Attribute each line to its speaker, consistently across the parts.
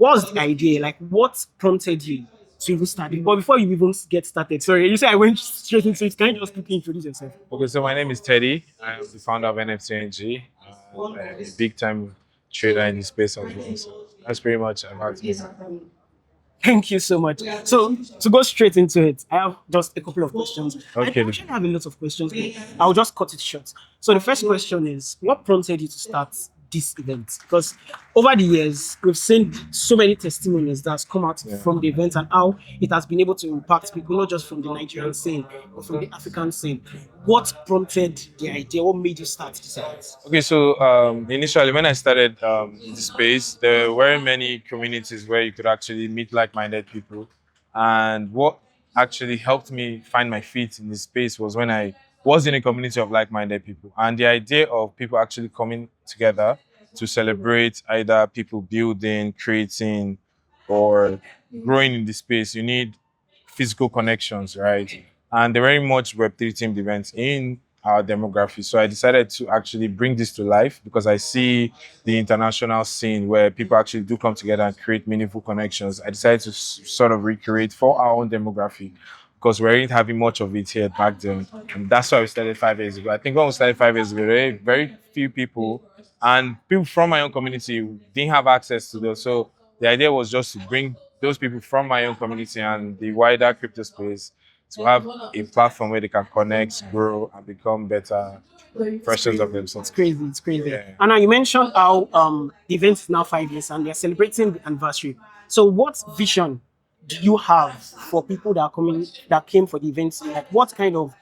Speaker 1: what was the idea? Like, what prompted you to even start it? But before you even get started, sorry, you say I went straight into it. Can you just quickly introduce yourself?
Speaker 2: Okay, so my name is Teddy. I'm the founder of NFT and a big time trader in the space as well. So that's pretty much about me.
Speaker 1: Thank you so much. So to go straight into it, I have just a couple of questions.
Speaker 2: Okay.
Speaker 1: I actually have a lot of questions, but I'll just cut it short. So the first question is, what prompted you to start this event? Because over the years, we've seen so many testimonies that's come out from the event and how it has been able to impact people, not just from the Nigerian scene, but from the African scene. What prompted the idea? What made you start this event?
Speaker 2: Okay, so initially when I started in the space, there weren't many communities where you could actually meet like-minded people. And what actually helped me find my feet in this space was when I was in a community of like-minded people. And the idea of people actually coming together to celebrate either people building, creating, or growing in the space, you need physical connections, right? And there are very much Web3 themed events in our demography. So I decided to actually bring this to life because I see the international scene where people actually do come together and create meaningful connections. I decided to sort of recreate for our own demography because we weren't having much of it here back then. And that's why we started 5 years ago. I think when we started 5 years ago, there were very few people and people from my own community didn't have access to those. So the idea was just to bring those people from my own community and the wider crypto space to have a platform where they can connect, grow, and become better versions of themselves.
Speaker 1: It's crazy. It's crazy.
Speaker 2: Yeah.
Speaker 1: And now you mentioned how the event is now 5 years and they're celebrating the anniversary. So what vision do you have for people that are coming that came for the event? Like what kind of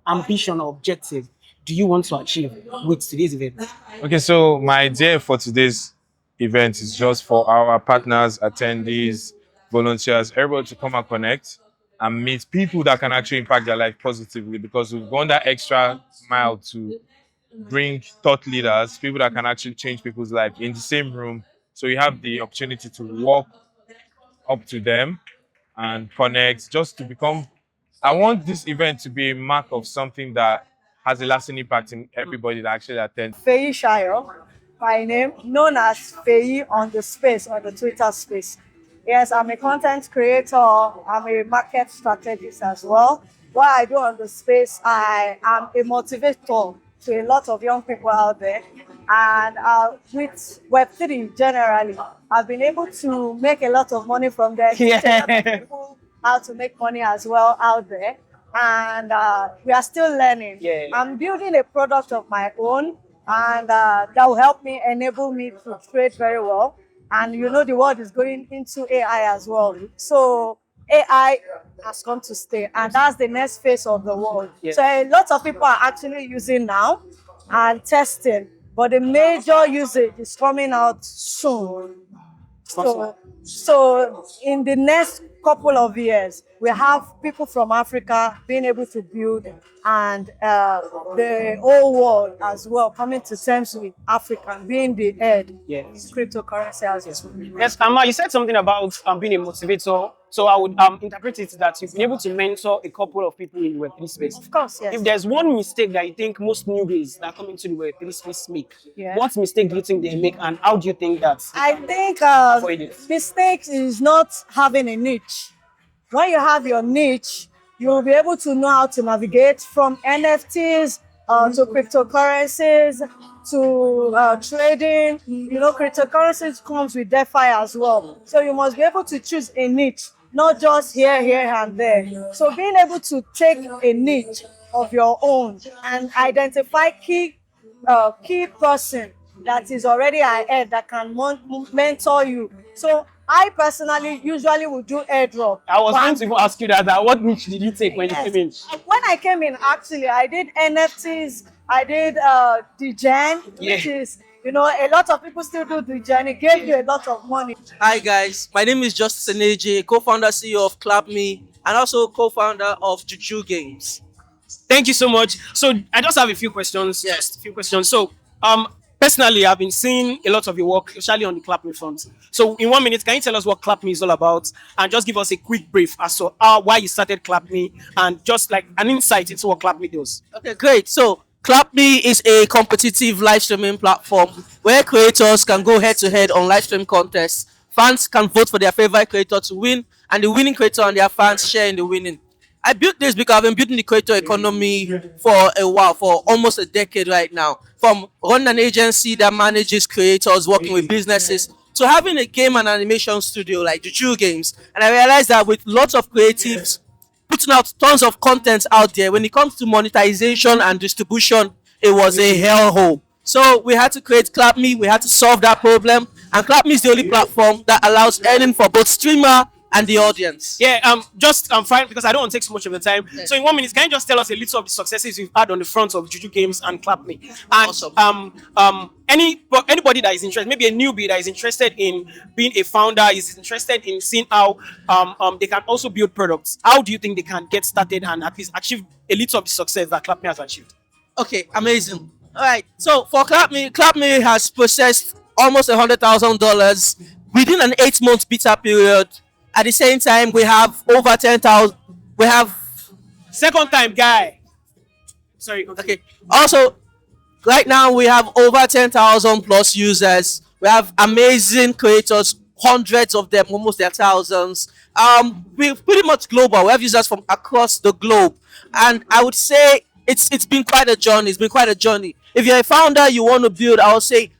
Speaker 1: ambition or objective do you want to achieve with today's event?
Speaker 2: Okay, so my idea for today's event is just for our partners, attendees, volunteers, everybody to come and connect and meet people that can actually impact their life positively because we've gone that extra mile to bring thought leaders, people that can actually change people's life in the same room. So you have the opportunity to walk up to them and connect just to become. I want this event to be a mark of something that has a lasting impact in everybody that actually attends.
Speaker 3: Pheyi Shayo, my name, known as Pheyi on the space, on the Twitter space. Yes, I'm a content creator, I'm a market strategist as well. What I do on the space, I am a motivator to a lot of young people out there. And with Web3 generally, I've been able to make a lot of money from there. People how to make money as well out there. And we are still learning.
Speaker 1: Yeah.
Speaker 3: I'm building a product of my own, and that will help me, enable me to trade very well. And you know, the world is going into AI as well. So AI has come to stay, and that's the next phase of the world.
Speaker 1: Yeah.
Speaker 3: So a lot of people are actually using now and testing, but the major usage is coming out soon. So in the next couple of years, we have people from Africa being able to build, and the whole world as well coming to terms with Africa being the head in cryptocurrency as well.
Speaker 1: Yes, Amma, you said something about being a motivator. So I would interpret it that you've been able to mentor a couple of people in the Web3 space.
Speaker 3: Of course, yes.
Speaker 1: If there's one mistake that you think most newbies that come into the Web3 space make,
Speaker 3: Yeah.
Speaker 1: what mistake do you think they make and how do you think that?
Speaker 3: I think
Speaker 1: avoid it?
Speaker 3: mistakes is not having a niche. When you have your niche, you'll be able to know how to navigate from NFTs to cryptocurrencies to trading. You know, cryptocurrencies comes with DeFi as well. So you must be able to choose a niche, not just here, and there. So being able to take a niche of your own and identify key person that is already ahead that can mentor you. So I personally usually would do airdrop.
Speaker 1: I was going to even ask you that what niche did you take when you came in?
Speaker 3: When I came in, actually, I did NFTs, I did Decentralized, which is, you know, a lot of people still do Decentralized. It gave you a lot of money.
Speaker 4: Hi guys, my name is Ennije, co-founder CEO of Clapmee and also co-founder of Juju Games.
Speaker 1: Thank you so much. So I just have a few questions.
Speaker 4: Yes.
Speaker 1: Just a few questions. So personally, I've been seeing a lot of your work, especially on the Clapmee front. So in 1 minute, can you tell us what Clapmee is all about and just give us a quick brief as to why you started Clapmee and just like an insight into what Clapmee does?
Speaker 4: Okay, great. So Clapmee is a competitive live streaming platform where creators can go head to head on live stream contests fans can vote for their favorite creator to win, and the winning creator and their fans share in the winning. I built this because I've been building the creator economy for a while, for almost a decade right now. From running an agency that manages creators, working with businesses, to having a game and animation studio like Juju Games. And I realized that with lots of creatives putting out tons of content out there, when it comes to monetization and distribution, it was a hellhole. So we had to create Clapmee. We had to solve that problem, and Clapmee is the only platform that allows earning for both streamer and the audience.
Speaker 1: Yeah, just fine because I don't want to take so much of the time. So in 1 minute, can you just tell us a little of the successes you've had on the front of Juju Games and Clapmee? And
Speaker 4: Awesome.
Speaker 1: Anybody that is interested, maybe a newbie that is interested in being a founder, is interested in seeing how they can also build products. How do you think they can get started and at least achieve a little of the success that Clapmee has achieved?
Speaker 4: Okay, amazing. All right. So for Clapmee has processed almost $100,000 within an 8 month beta period. At the same time, we have over 10,000. We have
Speaker 1: Second time, guy. Sorry.
Speaker 4: okay. Also, right now we have over 10,000 plus users. We have amazing creators, hundreds of them, almost their thousands. We're pretty much global. We have users from across the globe, and I would say it's been quite a journey. It's been quite a journey. If you're a founder, you want to build, I would say,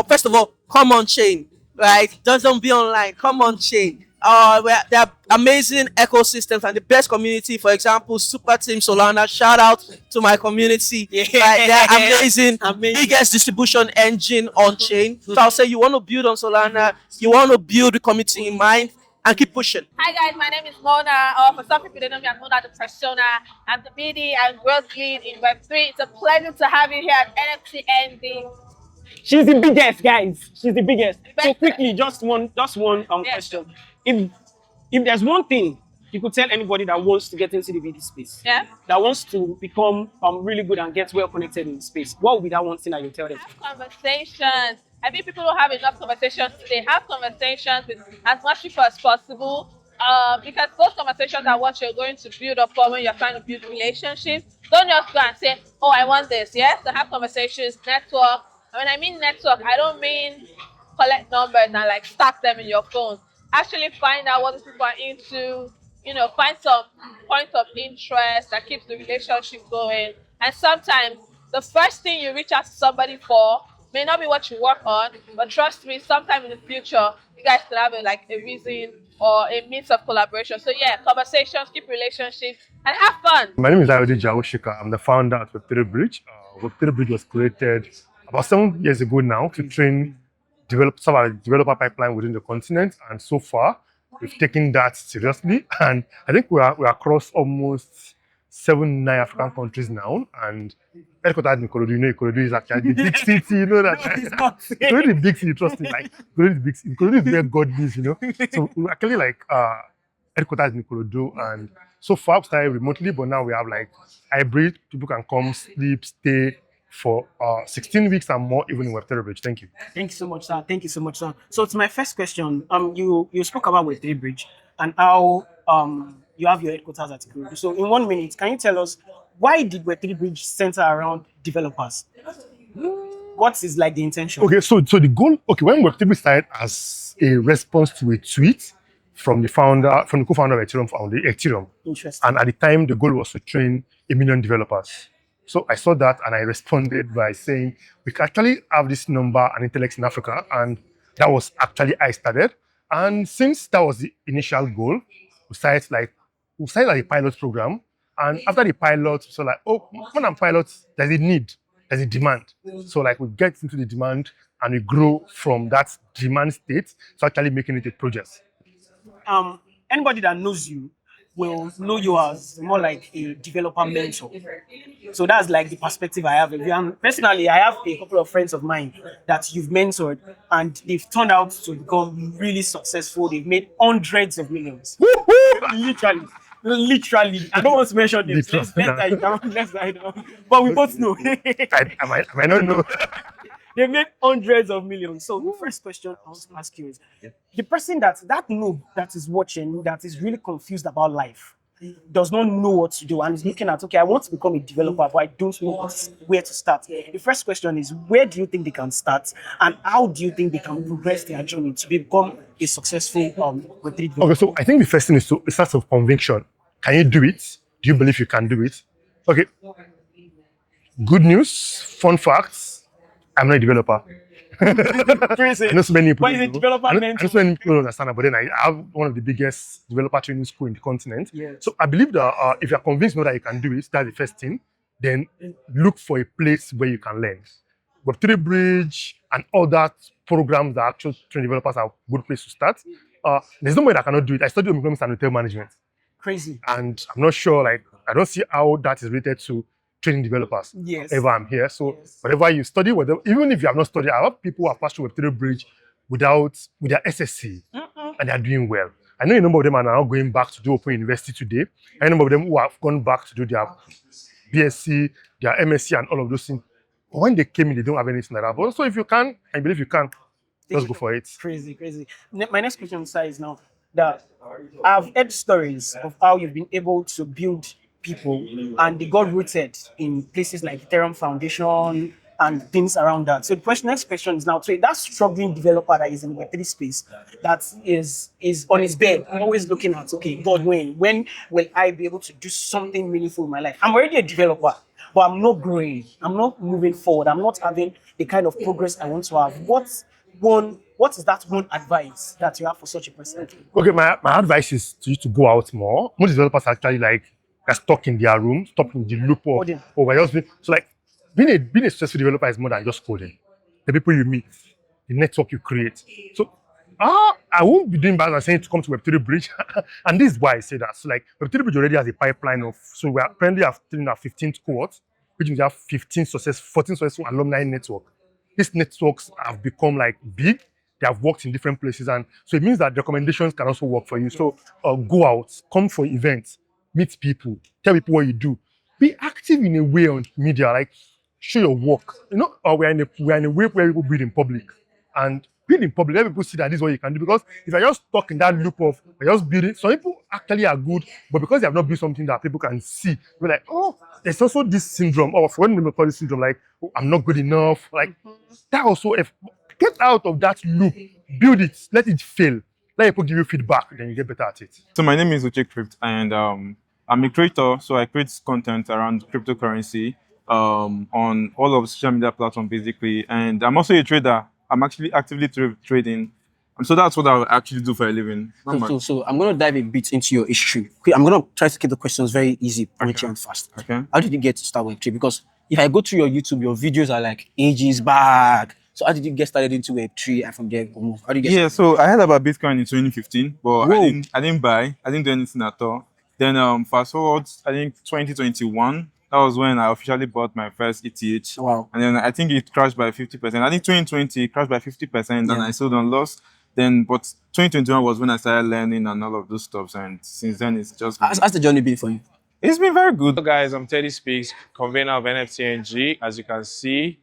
Speaker 4: first of all, come on chain, right? Don't be online. Come on chain. There are amazing ecosystems and the best community. For example, Super Team Solana. Shout out to my community.
Speaker 1: Yeah.
Speaker 4: Right, they're amazing.
Speaker 1: Amazing.
Speaker 4: Biggest distribution engine on chain. So I'll say you want to build on Solana. You want to build the community in mind and keep pushing.
Speaker 5: Hi guys, my name is Mona, or for some people they know me as Mona the Persona. I'm the BD and growth lead in Web3. It's a pleasure to have you here at NFT ND.
Speaker 1: She's the biggest, guys. She's the biggest. So
Speaker 5: Best.
Speaker 1: quickly, just one
Speaker 5: Yeah.
Speaker 1: question. If there's one thing you could tell anybody that wants to get into the VD space,
Speaker 5: Yeah?
Speaker 1: that wants to become really good and get well connected in the space, what would be that one thing that you tell them?
Speaker 5: Have conversations. I think people don't have enough conversations today. Have conversations with as much people as possible. Because those conversations are what you're going to build upon when you're trying to build relationships. Don't just go and say, oh, I want this. Yes, so have conversations, network. And when I mean network, I don't mean collect numbers and like stack them in your phone. Actually find out what these people are into, find some point of interest that keeps the relationship going. And sometimes the first thing you reach out to somebody for may not be what you work on, but trust me, sometime in the future, you guys could have a reason or a means of collaboration. So yeah, conversations, keep relationships, and have fun.
Speaker 6: My name is Oche. I'm the founder at Web3 Bridge. Web3 Bridge was created about 7 years ago now to train developer pipeline within the continent, and so far we've taken that seriously, and I think we're across almost 9 African countries now, and headquartered in Ikorodu. Ikorodu is actually the big city, you know that. Ikorodu is the big city, trust me. Like Ikorodu is where God lives, So we're actually headquartered in Ikorodu, and so far we started remotely, but now we have hybrid. People can come, sleep, stay for 16 weeks and more, even in Web3 Bridge. Thank you.
Speaker 1: Thank you so much, sir. Thank you so much, sir. So to my first question, you spoke about Web3 Bridge and how you have your headquarters at Ikorodu. So in 1 minute, can you tell us why did Web3 Bridge center around developers? What is the intention?
Speaker 6: Okay, so the goal, when Web3 Bridge started as a response to a tweet from the co-founder of Ethereum.
Speaker 1: Interesting.
Speaker 6: And at the time, the goal was to train 1 million developers. So I saw that and I responded by saying, we can actually have this number and intellects in Africa. And that was actually how I started. And since that was the initial goal, we started a pilot program. And after the pilot, so when I'm pilot, there's a need, there's a demand. So we get into the demand and we grow from that demand state to actually making it a project.
Speaker 1: Anybody that knows you will know you as more like a developer mentor. So that's the perspective I have. And personally, I have a couple of friends of mine that you've mentored and they've turned out to become really successful. They've made hundreds of millions. Literally. I don't want to mention this. Let's die down. But we both know.
Speaker 6: I might not know.
Speaker 1: They made hundreds of millions. So the first question I want to ask you is, the person that noob that is watching, that is really confused about life, does not know what to do and is looking at, okay, I want to become a developer, but I don't know where to start. The first question is, where do you think they can start, and how do you think they can progress their journey to become a successful Web3 developer?
Speaker 6: Okay, so I think the first thing is to a sense of conviction. Can you do it? Do you believe you can do it? Okay. Good news, fun facts. I'm not a developer.
Speaker 1: Crazy.
Speaker 6: I know so many people.
Speaker 1: But is a developer
Speaker 6: I know
Speaker 1: meant
Speaker 6: so many people don't understand it, but then I have one of the biggest developer training school in the continent.
Speaker 1: Yes.
Speaker 6: So I believe that if you're convinced that you can do it, that's the first thing. Then look for a place where you can learn. Web3 Bridge and all that programs that actual train developers are a good place to start. There's no way that I cannot do it. I studied economics and hotel management.
Speaker 1: Crazy.
Speaker 6: And I'm not sure, like, I don't see how that is related to training developers.
Speaker 1: Yes.
Speaker 6: Ever I'm here. So whatever you study, whatever, even if you have not studied, I have people who have passed through Web3 Bridge with their SSC and they are doing well. I know a number of them are now going back to do Open University today. I know a number of them who have gone back to do their BSc, their MSc and all of those things. But when they came in, they don't have anything like that. But also if you can, I believe you can, just go for it.
Speaker 1: Crazy. My next question, sir, is now that I've heard stories of how you've been able to build people and they got rooted in places like Ethereum Foundation and things around that. So the next question is now, so that struggling developer that is in the Web3 space, that is on his bed, always looking at, okay, God, when will I be able to do something meaningful in my life? I'm already a developer, but I'm not growing. I'm not moving forward. I'm not having the kind of progress I want to have. What is that one advice that you have for such a person?
Speaker 6: Okay, my advice is to you to go out more. Most developers actually like are stuck in their room, stuck in the loop of so like being a successful developer is more than just coding. The people you meet, the network you create. So I won't be doing bad as saying to come to Web3 Bridge. And this is why I say that. So like Web3 Bridge already has a pipeline of, so we are currently have 15th cohort, which means we have 14 successful alumni network. These networks have become like big. They have worked in different places, and so it means that recommendations can also work for you. So go out, come for events, meet people, tell people what you do. Be active in a way on media, like show your work. You know, we're in a way where people build in public, and build in public, let people see that this is what you can do. Because if you're just stuck in that loop of you're just building, some people actually are good, but because they have not built something that people can see, you're like, oh, there's also this syndrome. Oh, for when we call this syndrome, like, oh, I'm not good enough. Like that also, if get out of that loop, build it, let it fail. Let people give you feedback, then you get better at it.
Speaker 2: So my name is Oche, and I'm a creator. So I create content around cryptocurrency on all of social media platforms, basically. And I'm also a trader. I'm actually actively trading. And so that's what I actually do for a living.
Speaker 4: So I'm going to dive a bit into your history. I'm going to try to keep the questions very easy, punchy, and fast.
Speaker 2: Okay.
Speaker 4: How did you get to start Web3? Because if I go through your YouTube, your videos are like ages back. So how did you get started into Web3 and from there move? How did you get started?
Speaker 2: So I heard about Bitcoin in 2015, but
Speaker 4: Whoa.
Speaker 2: I didn't buy. I didn't do anything at all. Then fast forward, I think 2021. That was when I officially bought my first ETH.
Speaker 4: Wow.
Speaker 2: And then I think it crashed by 50%. I think 2020 it crashed by 50%, and I sold on loss. Then, but 2021 was when I started learning and all of those stuff. And since then, it's just
Speaker 4: How's the journey been for you?
Speaker 2: It's been very good. Hello guys, I'm Teddy Speaks, convener of Ennije, as you can see.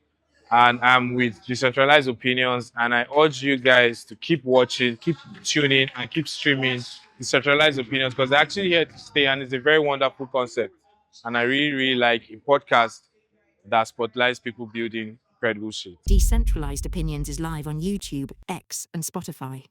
Speaker 2: And I'm with Decentralized Opinions. And I urge you guys to keep watching, keep tuning, and keep streaming Decentralized Opinions, because they're actually here to stay, and it's a very wonderful concept. And I really, really like a podcast that spotlights people building incredible shit.
Speaker 7: Decentralized Opinions is live on YouTube, X, and Spotify.